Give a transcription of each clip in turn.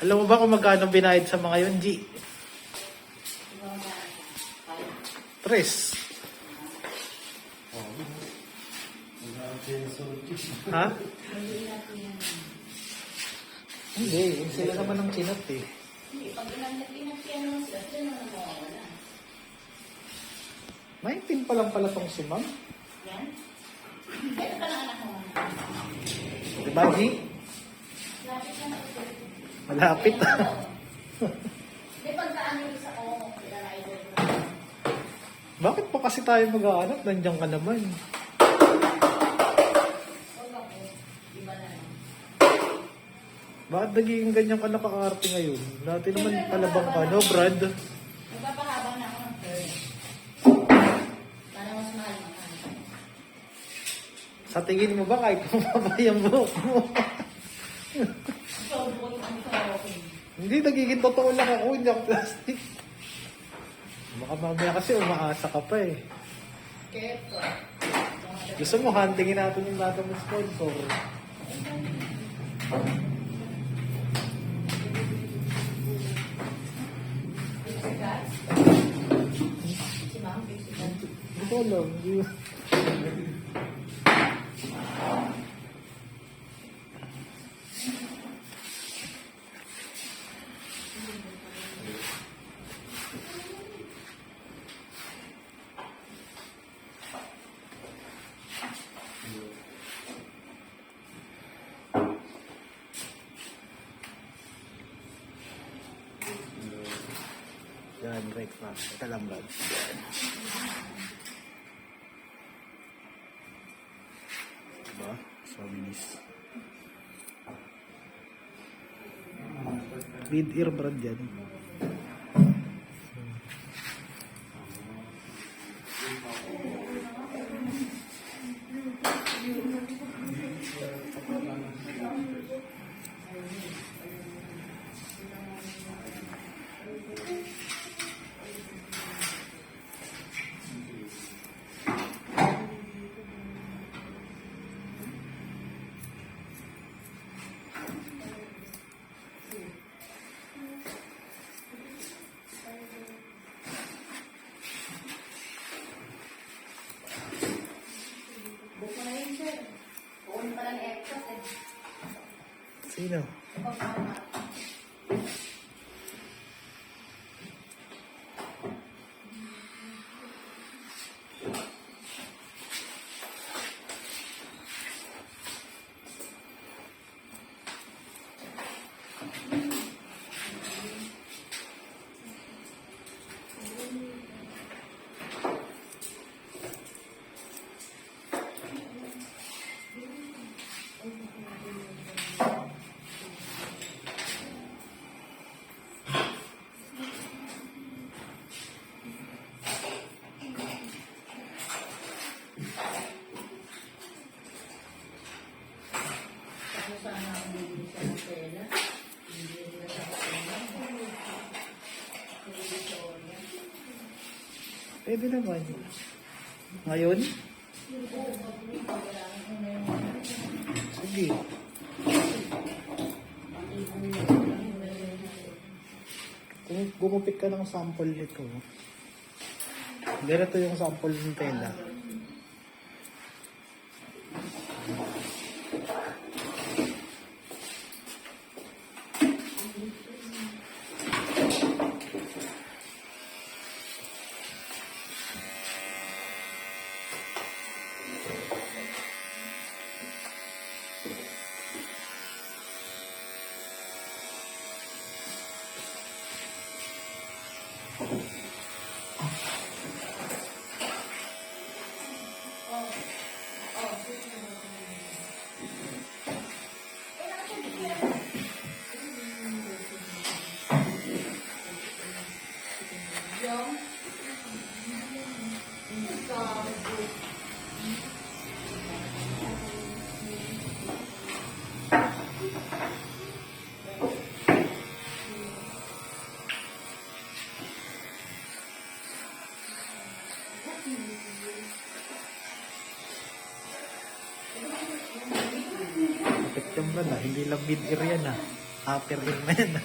Alam mo ba kung magkano binayad sa mga yun, G? Tres. Ha? Hindi, sila naman ang chinat eh. Hindi, pag pinagpiano mo sila, sila naman mawawala. 19 pa lang pala tong si ma'am. Yan. Kaya pa lang anak mo. Diba, G? Lapit na ito. Malapit. Di pagkaan yung isa ko, pinarider ko. Bakit pa kasi tayo mag-aanap? Nandiyan ka naman. Huwag ako, iba na lang. Bakit naging ganyan ka naka-arte ngayon? Dati naman palabang ka, no, Brad? Magpapahabang na ako ng third. Para mas mahal naman. Sa tingin mo ba kahit kumaba yung buhok mo? So, buwan ang okay. Hindi, nagiging totoo lang ako, hindi ako plastic. Baka mamaya kasi umaasa ka pa eh. Keto. Gusto mo, huntingin natin yung lahat ng sponsor. Si Ma'am, Mexican. Hindi ko alam. Yan, break na. Ito lang, Brad. Diba? So, bilis. Mid-ear, Brad, yan. Buko na yun, sir. Buko pa lang extra, eh. Sino? Pagpapama. Tapos sana ako bibili sa Nutella. Bibili na sa Nutella. Bibili sa Oreo. Pwede naman. Ngayon? Sige. Kung gumupit ka ng sample nito, ganito yung sample ng tela. Kapit yung brad, hindi lang mid-ear yan ah. Upper ring na yan.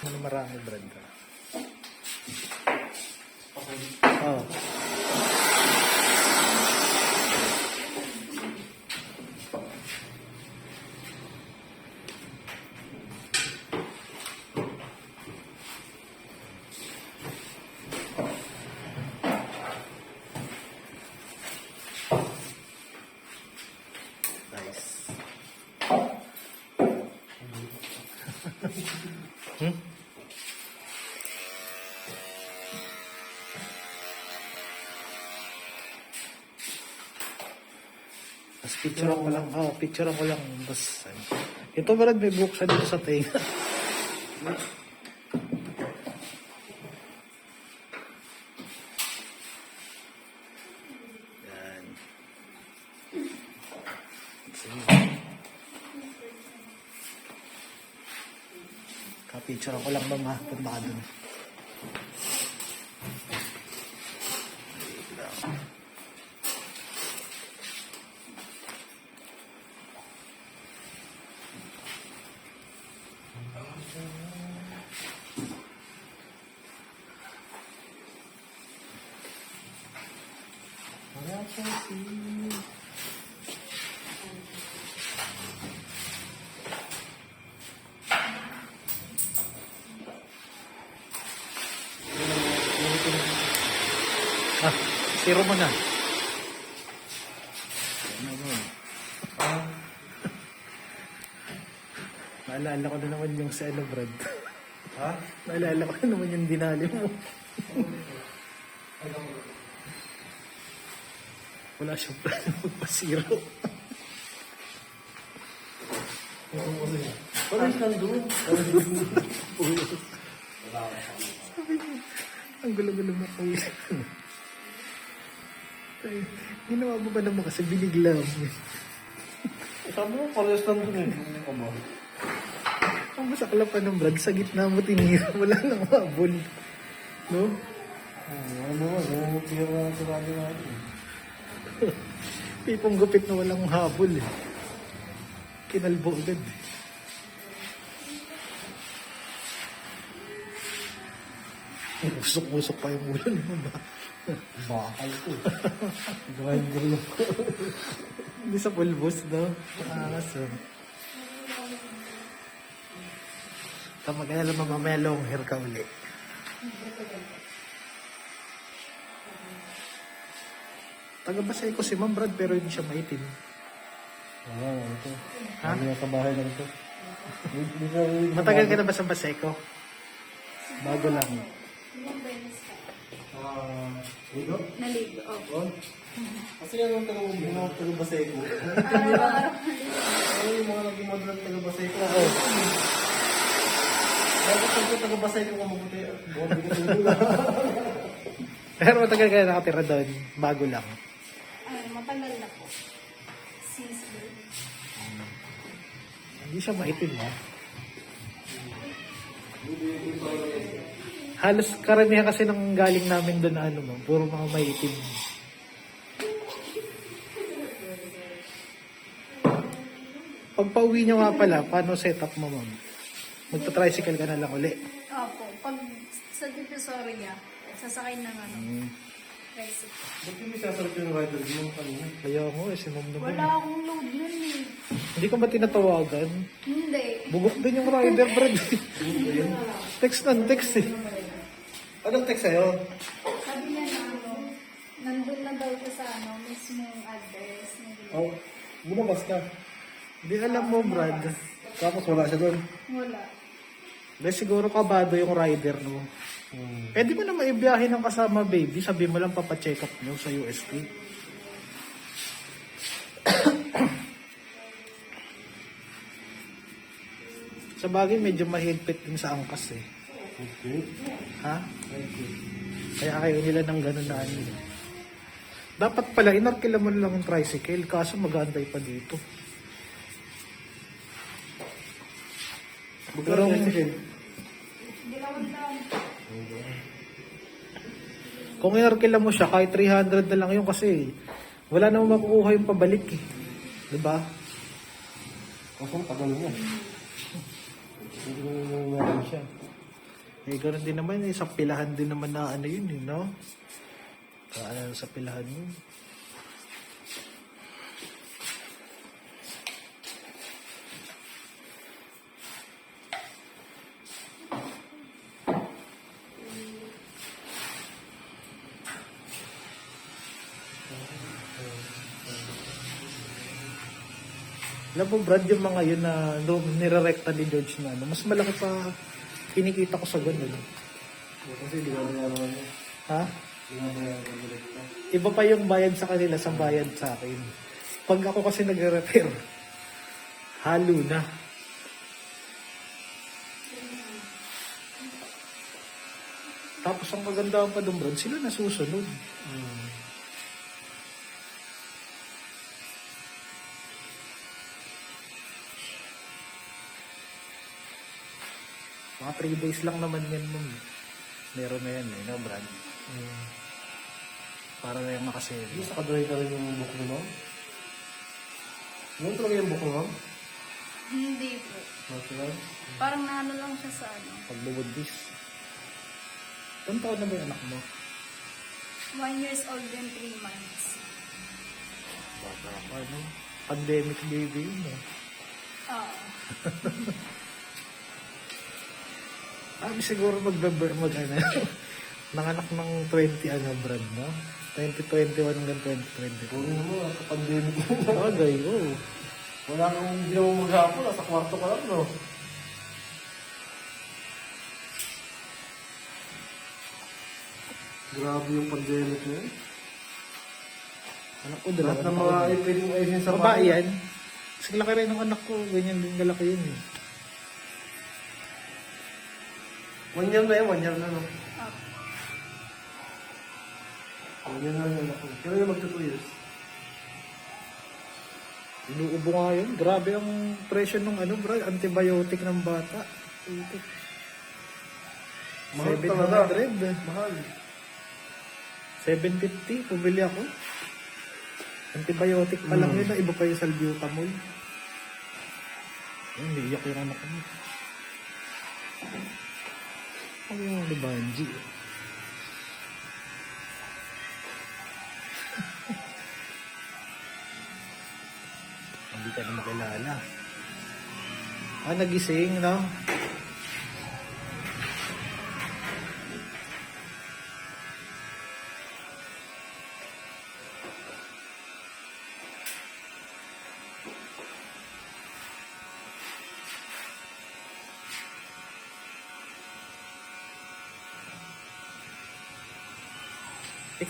Ano marami, Brad? Oh. Nice. Hmm? Tapos picturean ko lang. Oh, picturean ko lang. Tapos, ito Brad, may buhok siya dito sa tenga. Yan. Sige. Kapicturean ko lang mama. Punta ka dun. Wala siya si... Ah, zero mo na. Naalala ko na naman yung sa ano, Brad. Ha? Naalala ko na naman yung dinali mo. Wala siyang plano magpasiro. Wala yung nandun. Sabi mo, ang gulo-gulo mo ko yun. Ay, ginawa mo ba naman kasi binigla mo. Sabi mo, parehas nandun eh. Ano ka ba? Ang masakla pa ng Brad, sa gitna mo tinira, wala nang mabol. No? Ano mo, tira na sa radyo natin. Tipong gupit na walang habol eh. Kinalbo agad eh. Usok-usok pa yung ulo mo ba? Bakal ko. Grinder lang ko. Hindi sa pulbos daw. Nakakaso. Tama ka na lang mamaya long hair ka uli. Taga-Basay ko si Ma'am Brad pero hindi siya maitim. Wala, ito. Ha? Sabi nga sa bahay lang ito. Matagal ka na ba sa Basay ko? Bago lang. Ligo? Naligo. Oh. Kasi yung taga-basay ko. Araw-araw. Ano yung mga naging model taga-basay ko? Oo. Dapat pag taga-basay ko kamabuti. Buwan ko sa Pero matagal ka na nakatira doon. Bago lang. Ay, matagal na po. Since birth. Hindi siya maitim ha. Halos karamihan kasi nang galing namin doon na ano mo, puro mga maitim. Pag pauwi nyo nga pala, paano setup mo ma'am? Magta-tricycle ka na lang uli. Opo. Pag sa Divisoria, Sasakay ng ano, Hmm. tricycle. Ba't hindi sasalit yung rider mo kanina? Kaya mo eh, si ma'am naman. Wala akong load nun eh. Hindi ka ba tinatawagan? Hindi. Bugok din yung rider, Brad. Text ng text eh. Anong text sa'yo? Sabi niya na ano, nandun na daw siya sa ano, mismong address. Oh, lumabas ka. Hindi alam mo, Brad. Tapos wala siya doon. Wala. Dahil siguro kabado yung rider, no? Pwede mo na maibiyahe ng kasama, baby. Sabi mo lang papacheck up nyo sa UST. Sa bagay, medyo mahigpit din sa angkas eh. Okay. Ha? Kaya kayo nila ng ganun na ano. eh. Dapat pala, inarkila mo lang yung tricycle, kaso mag-aantay pa dito. Magkaroon ng second. Dilawad lang. Kung inarkila mo siya, kahit 300 na lang yun kasi wala namang makukuha yung pabalik eh. Diba? Kaso tagal niya. Hindi mo meron siya. Eh, ganoon din naman eh. Sa pilahan din naman na ano yun eh, no? Ano sa pilahan yun. Alam mo, Brad, yung mga yun na nire-recta ni George na ano, mas malaki pa kinikita ko sa ganun. Kasi di ba naman niya? Ha? Di ba naman Iba pa yung bayad sa kanila sa bayad sa akin. Pag ako kasi nagre-repair, halo na. Tapos ang maganda pa doon, Brad, sila nasusunod. Mga 3 days lang naman yan mo. Meron na yan eh, no, Brad? Para na yung nakasave. Hindi sa kadry ka rin yung book mo, no? Yung talaga yung book mo? Hindi po. Natural? Parang naano lang siya sa ano. Pagbubudis. Ilan taon na ba yung anak mo? 1 years old and 3 months. Bata pa, no? Pandemic baby yun, eh. Oo. Siguro ano, nanganak ng 20 ano, Brad, no? 2021 hanggang 2022. Puro mo, kapandemic yun. Bagay, oh. Wala kang hindi mo maghapon, nasa kwarto ka lang, no? Grabe yung pandemic na yun. Anak ko, Lahat ng mga pwedeng ayusin sa babae yan. Kasi laki rin ng anak ko, ganyan din kalaki yun, eh. 1 year na yun, 1 year na, no? Ah, 1 year na yun ako. Kaya na magto 2 years. Inuubo nga yun. Grabe ang presyo ng ano, Brad, antibiotic ng bata. Mahal talaga. 700. Mahal. 750, pumili ako. Antibiotic pa lang yun, iba pa yung salbutamol. Ay, niiyak yung anak ko. Ano yung libanji? Hindi ka na makilala. Nagising, no?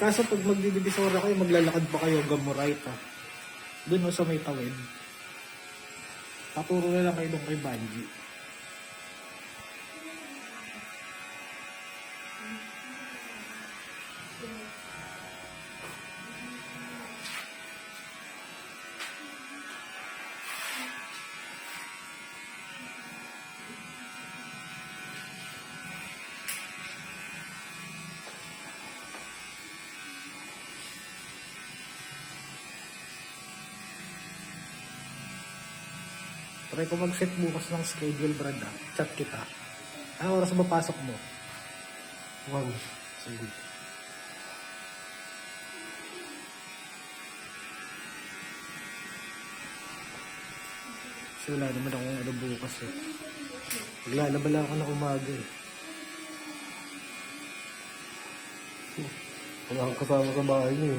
Kaso pag magdidibisora kayo, maglalakad pa kayo hanggang Moraita. Doon sa may tawid. Paturo na lang kayo doon kay Banji. Try ko mag-set bukas ng schedule, Brad. Chat kita. Ano oras ba pasok mo? 1. Sige. Kasi wala naman akong ano bukas eh. Maglalaba lang ako ng umaga eh. Wala kang kasama sa bahay niyo.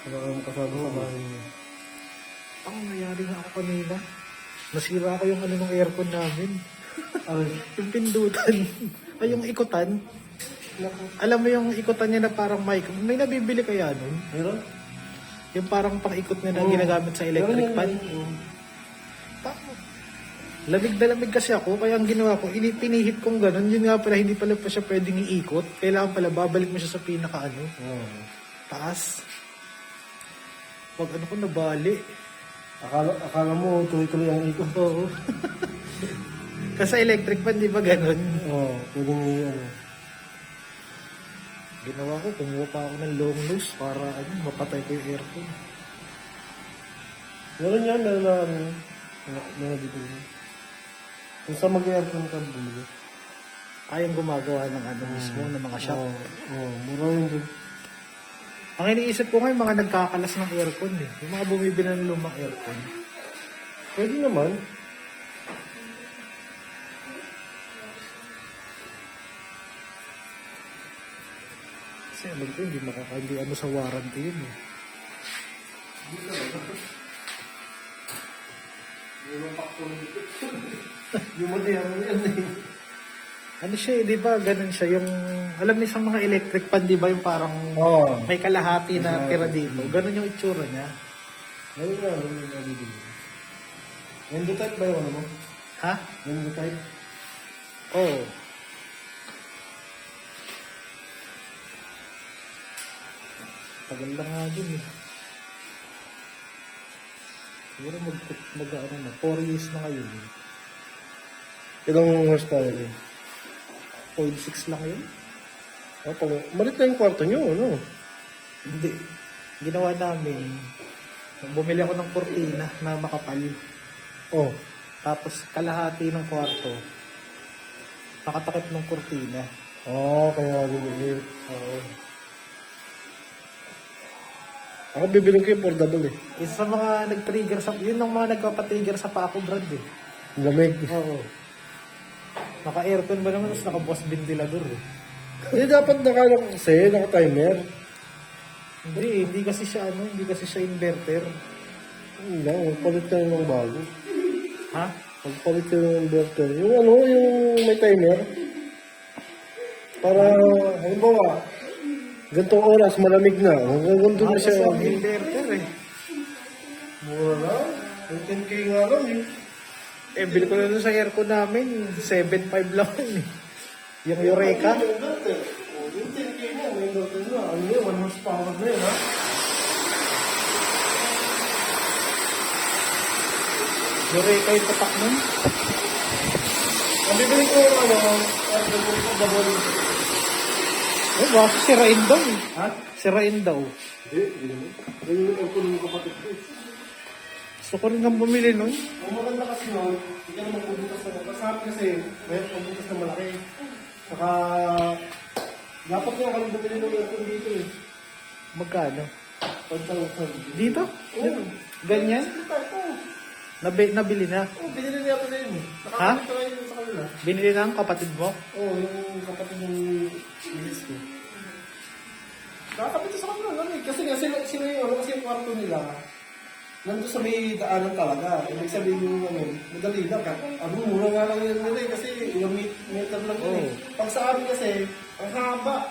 Wala kang kasama sa bahay niyo. Ang nangyari nga ako kanina. Nasira ko yung ano ng aircon namin. Yung pindutan. Ay, yung ikutan. Alam mo yung ikutan niya na parang mic. May nabibili kaya nun? Meron? Yung parang pang-ikot niya na ginagamit sa electric fan. Tama. Lamig na lamig kasi ako, kaya ang ginawa ko, pinihit kong ganun. Yun nga pala, hindi pala pa siya pwedeng iikot. Kailangan pala, babalik mo siya sa pinaka-ano. Taas. Pag ano ko, nabali. Akala mo tuloy-tuloy ang ikot. Oo. Kasi sa electric fan, di ba ganun? Oo, pwedeng ano. Ginawa ko, kumuha pa ako ng long nose para ano, mapatay ko yung aircon. Meron yan, meron na ano. Meron dito. Kung saan mag-aircon ka, bumili. Ayang gumagawa ng ano mismo, ng mga shop. Oo, mura yun dun. Ang iniisip ko ngayon, mga nagkakalas ng aircon eh. Yung mga bumibili ng lumang aircon. Pwede naman. Kasi alam ko, hindi ano sa warranty yun eh. Yung modelo yan eh. Ano siya eh, di ba? Ganun siya. Yung, alam niyo sa mga electric fan, di ba? Yung parang Oo. may kalahati na tira dito. Ganun yung itsura niya. Ayun nga, ayun nga nabibili. Endotype ba yung ano mo? Ha? Endotype? Oo. Oh. Tagal lang nga dun eh. Siguro ano na, 4 years na ngayon eh. Ilang horsepower eh? 0.6 lang yun. Malit na yung kwarto nyo, ano? Hindi. Ginawa namin, bumili ako ng kurtina na makapal. Oh. Tapos kalahati ng kwarto, nakatakip ng kurtina. Kaya bumili. Oo. Ako bibiling ko yung portable eh. Isa sa mga nag-trigger sa, yun ang mga nagpapatrigger sa Paco brand eh. Lamig. Oo. Naka-aircon ba naman, tapos naka-boss ventilador eh. Hindi dapat naka-timer. Hindi kasi siya hindi kasi siya inverter. Hindi, magpalit ka ng bago. Ha? Magpalit ka ng inverter. Yung may timer. Para, halimbawa, gantong oras, malamig na. Hanggang doon na Kasi siya. ang inverter eh. Mura na. Yung 10K nga lang eh. Bili ko na doon sa aircon namin, 7.5 lang yun eh. Yung Eureka. Yung 10K mo, may inverter na. Ano yun, 1 horsepower na yun ha? Eureka yung tatak nun. Ang bibili ko double. Baka sirain daw eh. Ha? Sirain daw. Hindi. Yung aircon ng kapatid ko. Gusto ko rin ang bumili nun. Ang maganda kasi nun, hindi ka naman pubutas na kasama kasi may pubutas na malaki. Saka, dapat nga kami bumili ng aircon dito eh. Magkano? 5,000. Dito? Oo. Ganyan? Nabili na. Oo, binili niya pa na yun eh. Ha? Nakakita kayo yun sa kanila. Binili na ang kapatid mo? Oo, yung kapatid ng misis ko. Nakakapit sa kanila lang eh. Kasi nga sila yung kasi yung kwarto nila, nandun sa may daanan talaga. Ibig sabihin yung madali lang. Mura nga lang yun nila eh. Kasi ilang meter lang yun eh. Pag sa amin kasi, ang haba.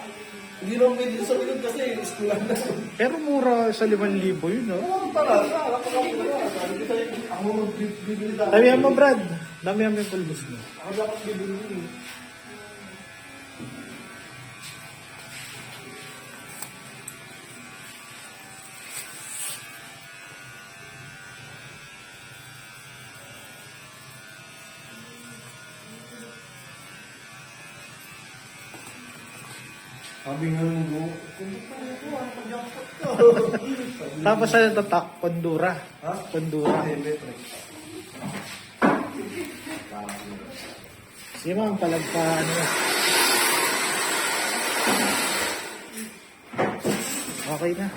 Hindi naman pwede sa bilog kasi iskulan na. Pero mura sa 5,000 yun, no? Oo, para. Alam ko lang pala. Ako magbibili dapat. Damihan mo, Brad. Damihan mo yung pulbos mo. Ako dapat bibili yun. Sabi nga nung Tapos sa tatak, Kondura. Ha? Kondura. Sige mo, ang palagpa, ano. Okay na.